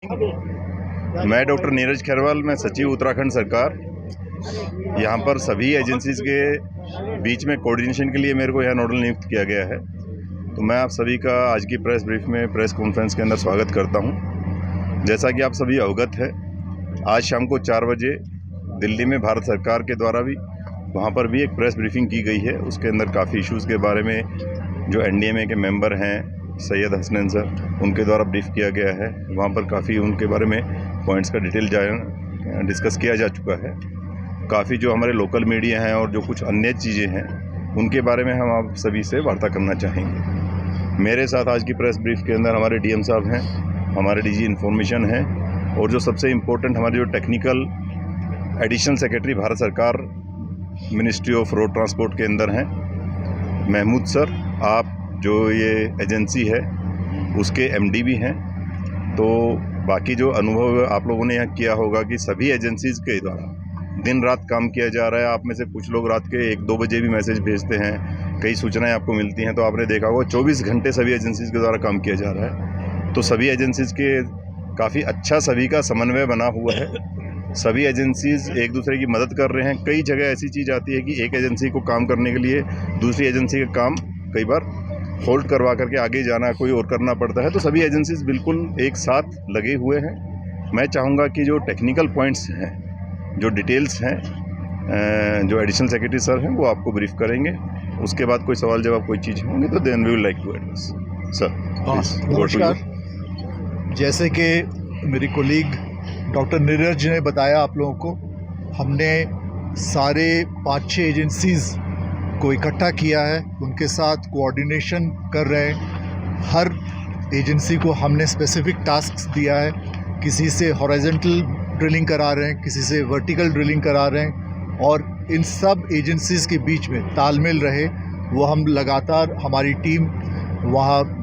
मैं डॉक्टर नीरज खैरवाल, मैं सचिव उत्तराखंड सरकार। यहाँ पर सभी एजेंसीज़ के बीच में कोऑर्डिनेशन के लिए मेरे को यहाँ नोडल नियुक्त किया गया है। तो मैं आप सभी का आज की प्रेस ब्रीफ में, प्रेस कॉन्फ्रेंस के अंदर स्वागत करता हूँ। जैसा कि आप सभी अवगत है, आज शाम को 4 बजे दिल्ली में भारत सरकार के द्वारा भी वहाँ पर भी एक प्रेस ब्रीफिंग की गई है। उसके अंदर काफ़ी इश्यूज़ के बारे में जो एनडीएमए के मेंबर हैं सैयद हसनैन सर, उनके द्वारा ब्रीफ किया गया है। वहाँ पर काफ़ी उनके बारे में पॉइंट्स का डिटेल डिस्कस किया जा चुका है। काफ़ी जो हमारे लोकल मीडिया हैं और जो कुछ अन्य चीज़ें हैं उनके बारे में हम आप सभी से वार्ता करना चाहेंगे। मेरे साथ आज की प्रेस ब्रीफ के अंदर हमारे डीएम साहब हैं, हमारे डीजी इन्फॉर्मेशन हैं और जो सबसे इम्पोर्टेंट हमारे जो टेक्निकल एडिशनल सेक्रेटरी भारत सरकार मिनिस्ट्री ऑफ रोड ट्रांसपोर्ट के अंदर हैं महमूद सर। आप जो ये एजेंसी है उसके एमडी भी हैं। तो बाकी जो अनुभव आप लोगों ने यहाँ किया होगा कि सभी एजेंसीज़ के द्वारा दिन रात काम किया जा रहा है। आप में से कुछ लोग रात के 1-2 बजे भी मैसेज भेजते हैं, कई सूचनाएं आपको मिलती हैं। तो आपने देखा होगा 24 घंटे सभी एजेंसीज़ के द्वारा काम किया जा रहा है। तो सभी एजेंसीज़ के काफ़ी अच्छा सभी का समन्वय बना हुआ है। सभी एजेंसीज़ एक दूसरे की मदद कर रहे हैं। कई जगह ऐसी चीज़ आती है कि एक एजेंसी को काम करने के लिए दूसरी एजेंसी का काम कई बार होल्ड करवा करके आगे जाना कोई और करना पड़ता है। तो सभी एजेंसीज़ बिल्कुल एक साथ लगे हुए हैं। मैं चाहूँगा कि जो टेक्निकल पॉइंट्स हैं, जो डिटेल्स हैं, जो एडिशनल सेक्रेटरी सर हैं वो आपको ब्रीफ करेंगे। उसके बाद कोई सवाल जवाब कोई चीज़ होंगे तो then we will like to address sir. नमस्कार। जैसे कि मेरी कोलीग डॉक्टर नीरज ने बताया आप लोगों को, हमने सारे 5-6 एजेंसीज़ को इकट्ठा किया है, उनके साथ कोऑर्डिनेशन कर रहे हैं। हर एजेंसी को हमने स्पेसिफिक टास्क्स दिया है। किसी से हॉरिजॉन्टल ड्रिलिंग करा रहे हैं, किसी से वर्टिकल ड्रिलिंग करा रहे हैं और इन सब एजेंसीज़ के बीच में तालमेल रहे वो हम लगातार, हमारी टीम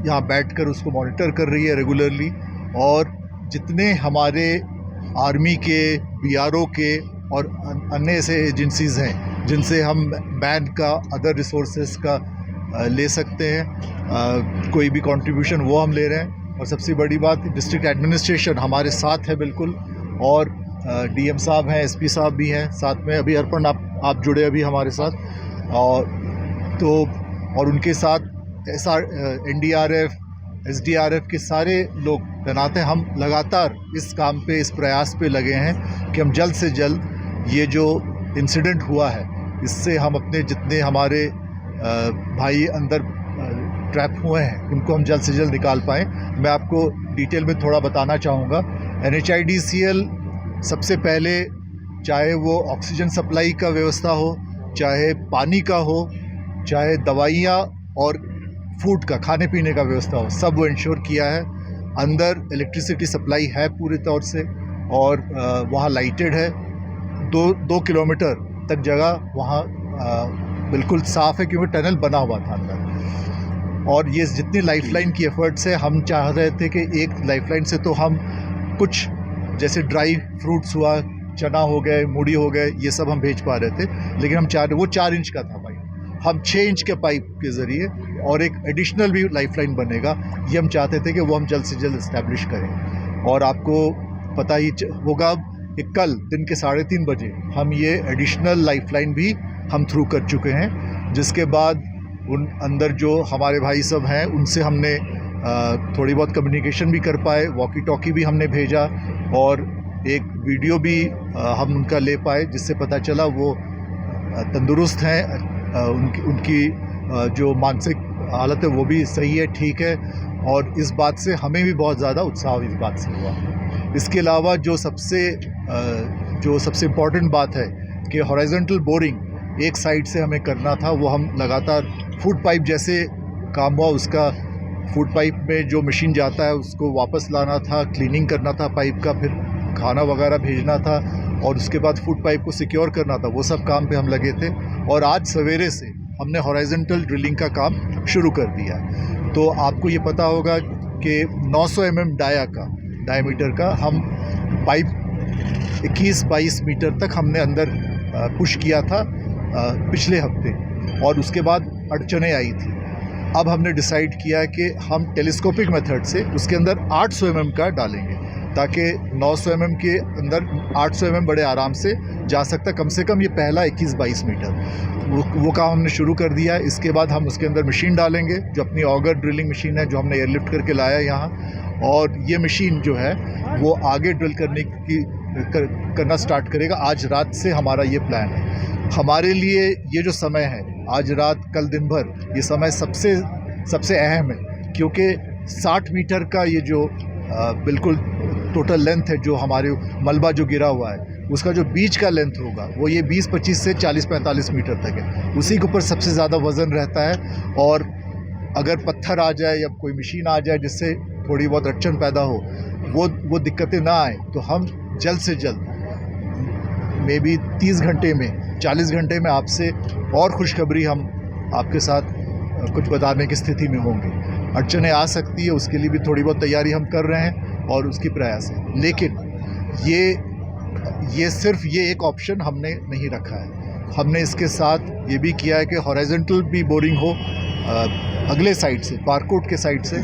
यहाँ बैठकर उसको मॉनिटर कर रही है रेगुलरली। और जितने हमारे आर्मी के, बीआरओ के और अन्य ऐसे एजेंसीज़ हैं जिनसे हम मैन का, अदर रिसोर्सेज का ले सकते हैं, कोई भी कंट्रीब्यूशन वो हम ले रहे हैं। और सबसे बड़ी बात, डिस्ट्रिक्ट एडमिनिस्ट्रेशन हमारे साथ है बिल्कुल। और डीएम साहब हैं, एसपी साहब भी हैं साथ में। अभी अर्पण आप जुड़े अभी हमारे साथ। और उनके साथ एनडीआरएफ, एसडीआरएफ के सारे लोग तैनात हैं। हम लगातार इस काम पे, इस प्रयास पे लगे हैं कि हम जल्द से जल्द ये जो इंसिडेंट हुआ है इससे हम अपने जितने हमारे भाई अंदर ट्रैप हुए हैं उनको हम जल्द से जल्द निकाल पाएँ। मैं आपको डिटेल में थोड़ा बताना चाहूँगा। NHIDCL सबसे पहले, चाहे वो ऑक्सीजन सप्लाई का व्यवस्था हो, चाहे पानी का हो, चाहे दवाइयाँ और फूड का, खाने पीने का व्यवस्था हो, सब वो इंश्योर किया है। अंदर इलेक्ट्रिसिटी सप्लाई है पूरे तौर से और वहाँ लाइटेड है। 2 किलोमीटर तक जगह वहाँ बिल्कुल साफ़ है क्योंकि टनल बना हुआ था अंदर। और ये जितनी लाइफलाइन की एफर्ट्स है, हम चाह रहे थे कि एक लाइफलाइन से तो हम कुछ जैसे ड्राई फ्रूट्स हुआ, चना हो गए, मूढ़ी हो गए, ये सब हम भेज पा रहे थे। लेकिन हम चाह रहे, वो 4 इंच का था पाइप, हम 6 इंच के पाइप के ज़रिए और एक एडिशनल भी लाइफलाइन बनेगा, ये हम चाहते थे कि वो हम जल्द से जल्द इस्टेब्लिश करें। और आपको पता ही होगा कि कल दिन के 3:30 बजे हम ये एडिशनल लाइफलाइन भी हम थ्रू कर चुके हैं। जिसके बाद उन अंदर जो हमारे भाई सब हैं उनसे हमने थोड़ी बहुत कम्युनिकेशन भी कर पाए, वॉकी टॉकी भी हमने भेजा और एक वीडियो भी हम उनका ले पाए, जिससे पता चला वो तंदुरुस्त हैं, उनकी जो मानसिक हालत है वो भी सही है, ठीक है। और इस बात से हमें भी बहुत ज़्यादा उत्साह इस बात से हुआ। इसके अलावा जो सबसे इम्पॉर्टेंट बात है कि हॉरिजॉन्टल बोरिंग एक साइड से हमें करना था, वो हम लगातार फूड पाइप जैसे काम हुआ, उसका फूड पाइप में जो मशीन जाता है उसको वापस लाना था, क्लीनिंग करना था पाइप का, फिर खाना वगैरह भेजना था और उसके बाद फूड पाइप को सिक्योर करना था। वो सब काम पे हम लगे थे और आज सवेरे से हमने हॉरिजॉन्टल ड्रिलिंग का काम शुरू कर दिया। तो आपको ये पता होगा कि 900 mm डायमीटर का हम पाइप 21-22 मीटर तक हमने अंदर पुश किया था पिछले हफ्ते और उसके बाद अड़चनें आई थी। अब हमने डिसाइड किया कि हम टेलीस्कोपिक मेथड से उसके अंदर 800 mm का डालेंगे। ताकि 900 mm के अंदर 800 mm बड़े आराम से जा सकता है। कम से कम ये पहला 21-22 मीटर वो काम हमने शुरू कर दिया है। इसके बाद हम उसके अंदर मशीन डालेंगे, जो अपनी ऑगर ड्रिलिंग मशीन है, जो हमने एयरलिफ्ट करके लाया है यहाँ, और ये मशीन जो है वो आगे ड्रिल करना स्टार्ट करेगा। आज रात से हमारा ये प्लान है। हमारे लिए ये जो समय है, आज रात कल दिन भर, ये समय सबसे अहम है, क्योंकि 60 मीटर का ये जो बिल्कुल टोटल लेंथ है, जो हमारे मलबा जो गिरा हुआ है, उसका जो बीच का लेंथ होगा वो ये 20-25 से 40-45 मीटर तक है। उसी के ऊपर सबसे ज़्यादा वज़न रहता है, और अगर पत्थर आ जाए या कोई मशीन आ जाए जिससे थोड़ी बहुत अड़चन पैदा हो, वो दिक्कतें ना आए, तो हम जल्द से जल्द मे बी 30 घंटे में 40 घंटे में आपसे और खुशखबरी हम आपके साथ कुछ बताने की स्थिति में होंगे। अड़चनें आ सकती है, उसके लिए भी थोड़ी बहुत तैयारी हम कर रहे हैं और उसकी प्रयास है। लेकिन ये सिर्फ ये एक ऑप्शन हमने नहीं रखा है। हमने इसके साथ ये भी किया है कि हॉरिजॉन्टल भी बोरिंग हो अगले साइड से, पारकोट के साइड से।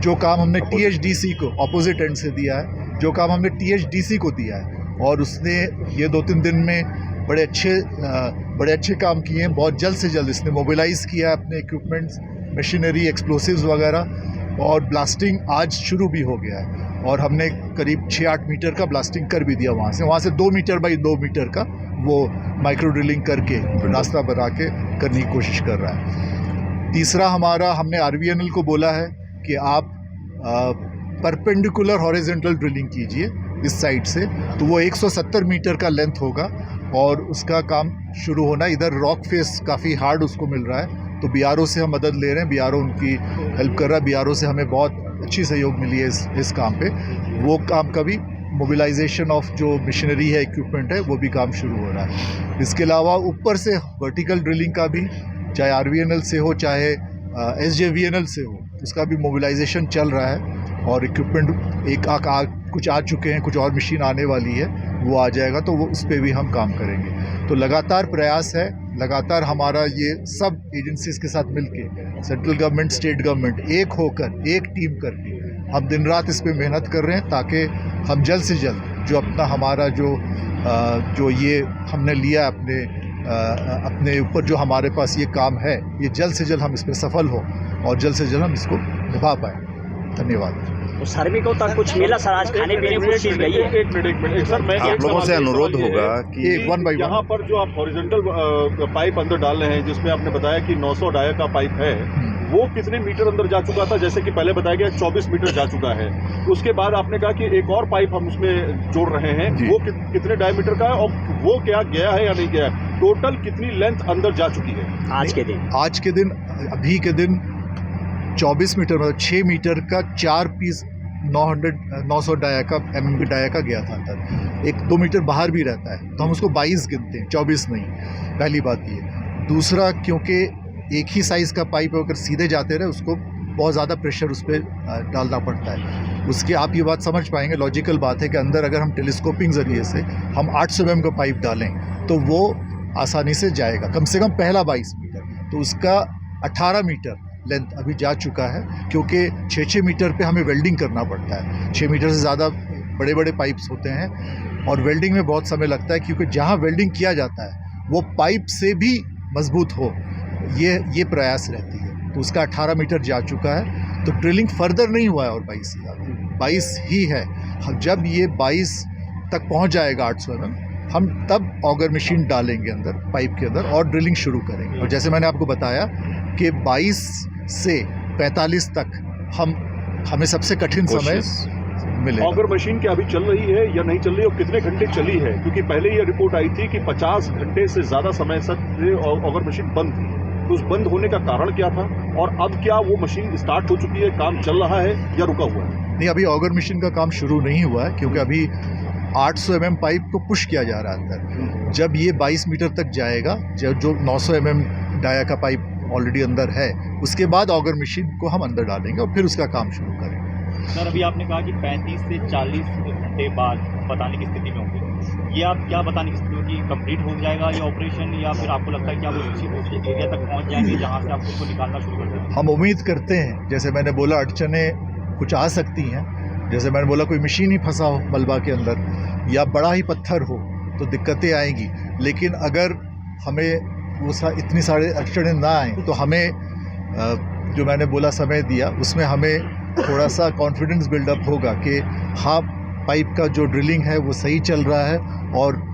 जो काम हमने THDC को अपोजिट एंड से दिया है, जो काम हमने THDC को दिया है, और उसने ये 2-3 दिन में बड़े अच्छे काम किए हैं। बहुत जल्द से जल्द इसने मोबिलाइज़ किया है अपने इक्विपमेंट्स, मशीनरी, एक्सप्लोसिव्स वगैरह, और ब्लास्टिंग आज शुरू भी हो गया है। और हमने करीब 6-8 मीटर का ब्लास्टिंग कर भी दिया वहाँ से 2 मीटर बाई 2 मीटर का वो माइक्रो ड्रिलिंग करके रास्ता बना के करने की कोशिश कर रहा है। तीसरा हमारा, हमने RVNL को बोला है कि आप परपेंडिकुलर हॉरिजॉन्टल ड्रिलिंग कीजिए इस साइड से, तो वो 170 मीटर का लेंथ होगा और उसका काम शुरू होना। इधर रॉक फेस काफ़ी हार्ड उसको मिल रहा है, तो BRO से हम मदद ले रहे हैं। BRO उनकी हेल्प कर रहा है। BRO से हमें बहुत अच्छी सहयोग मिली है इस काम पे। वो काम का भी मोबिलाइजेशन ऑफ जो मशीनरी है, इक्विपमेंट है, वो भी काम शुरू हो रहा है। इसके अलावा ऊपर से वर्टिकल ड्रिलिंग का भी, चाहे RVNL से हो चाहे SJVNL से हो, उसका भी मोबिलाइजेशन चल रहा है। और इक्विपमेंट कुछ आ चुके हैं, कुछ और मशीन आने वाली है, वो आ जाएगा, तो वो उस पर भी हम काम करेंगे। तो लगातार प्रयास है, लगातार हमारा ये सब एजेंसीज़ के साथ मिलके, सेंट्रल गवर्नमेंट, स्टेट गवर्नमेंट, एक होकर, एक टीम करके हम दिन रात इस पे मेहनत कर रहे हैं, ताकि हम जल्द से जल्द जो अपना हमारा जो ये हमने लिया अपने ऊपर, जो हमारे पास ये काम है, ये जल्द से जल्द हम इस पर सफल हो और जल्द से जल्द हम इसको निभा पाएँ। धन्यवाद। तो श्रमिकों तक कुछ मिला सर? आज खाने पीने की चीज़ गई है? एक मिनट सर, मैं आप लोगों से अनुरोध होगा कि वन बाई यहाँ पर जो आप हॉरिजॉन्टल पाइप अंदर डाल रहे हैं, जिसमें आपने बताया कि 900 डाया का पाइप है, वो कितने मीटर अंदर जा चुका था? जैसे कि पहले बताया गया 24 मीटर जा चुका है। उसके बाद आपने कहा कि एक और पाइप हम उसमें जोड़ रहे हैं, वो कितने डायमीटर का है और वो क्या गया है या नहीं गया है? टोटल कितनी लेंथ अंदर जा चुकी है आज के दिन अभी के दिन 24 मीटर, मतलब 6 मीटर का 4 पीस 900 डाया का mm के डाया का गया था अंदर। 1-2 मीटर बाहर भी रहता है, तो हम उसको 22 गिनते हैं, 24 नहीं। पहली बात ये। दूसरा, क्योंकि एक ही साइज़ का पाइप अगर सीधे जाते रहे, उसको बहुत ज़्यादा प्रेशर उस पर डालना पड़ता है। उसके आप ये बात समझ पाएंगे, लॉजिकल बात है कि अंदर अगर हम टेलीस्कोपिंग ज़रिए से हम 800 mm का पाइप डालें, तो वो आसानी से जाएगा। कम से कम पहला 22 मीटर, तो उसका 18 मीटर लेंथ अभी जा चुका है, क्योंकि 6-6 मीटर पे हमें वेल्डिंग करना पड़ता है। 6 मीटर से ज़्यादा बड़े पाइप्स होते हैं, और वेल्डिंग में बहुत समय लगता है, क्योंकि जहाँ वेल्डिंग किया जाता है वो पाइप से भी मजबूत हो, ये प्रयास रहती है। तो उसका 18 मीटर जा चुका है, तो ड्रिलिंग फर्दर नहीं हुआ है और 22 से ज़्यादा 22 ही है। जब ये 22 तक पहुँच जाएगा 800 mm, हम तब ऑगर मशीन डालेंगे अंदर पाइप के अंदर और ड्रिलिंग शुरू करेंगे। और जैसे मैंने आपको बताया कि 22 से 45 तक हमें सबसे कठिन समय मिलेगा। ऑगर मशीन क्या अभी चल रही है या नहीं चल रही, और कितने घंटे चली है? क्योंकि पहले ये रिपोर्ट आई थी कि 50 घंटे से ज़्यादा समय तक ऑगर मशीन बंद थी, तो उस बंद होने का कारण क्या था? और अब क्या वो मशीन स्टार्ट हो चुकी है, काम चल रहा है या रुका हुआ है? नहीं, अभी ऑगर मशीन का काम शुरू नहीं हुआ है, क्योंकि अभी 800 mm पाइप को पुश किया जा रहा है अंदर। जब ये 22 मीटर तक जाएगा, जो 900 mm डाया का पाइप ऑलरेडी अंदर है, उसके बाद ऑगर मशीन को हम अंदर डालेंगे और फिर उसका काम शुरू करेंगे। सर, अभी आपने कहा कि 35 से 40 घंटे बाद बताने की स्थिति में होंगे। ये आप क्या बताने की स्थिति में कि कंप्लीट हो जाएगा ये ऑपरेशन, या फिर आपको लगता है कि आप उस एरिया तक पहुंच जाएंगे जहां से आप उसको निकालना शुरू कर देंगे? हम उम्मीद करते हैं, जैसे मैंने बोला, अड़चनें कुछ आ सकती हैं, जैसे मैंने बोला कोई मशीन ही फंसा हो मलबा के अंदर या बड़ा ही पत्थर हो तो दिक्कतें आएंगी, लेकिन अगर हमें वो इतनी सारे अड़चनें ना आए तो हमें जो मैंने बोला समय दिया उसमें हमें थोड़ा सा कॉन्फिडेंस बिल्डअप होगा कि हाँ पाइप का जो ड्रिलिंग है वो सही चल रहा है और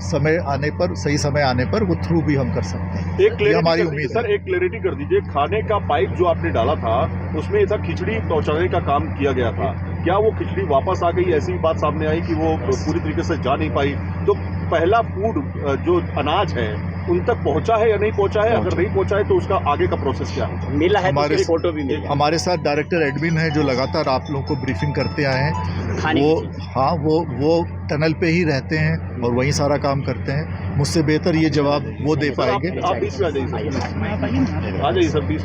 सही समय आने पर वो थ्रू भी हम कर सकते हैं। एक ये हमारी क्लैरिटी उम्मीद सर, एक क्लैरिटी कर दीजिए, खाने का पाइप जो आपने डाला था उसमें ऐसा खिचड़ी पहुंचाने का काम किया गया था, क्या वो खिचड़ी वापस आ गई? ऐसी बात सामने आई कि वो पूरी तरीके से जा नहीं पाई, तो पहला फूड जो अनाज है उन तक पहुंचा है या नहीं पहुंचा है? अगर नहीं पहुंचा है तो उसका आगे का प्रोसेस क्या है? मिला है तो हमारे उसकी फोटो भी मिली। हमारे साथ डायरेक्टर एडमिन है जो लगातार आप लोगों को ब्रीफिंग करते आए हैं। खाने वो की चीज़। हाँ वो टनल पे ही रहते हैं और वहीं सारा काम करते हैं। मुझसे बेहतर ये जवाब वो दे सर, पाएंगे। आप बीच में आ जाइए सर, आ जाइए सर बीच।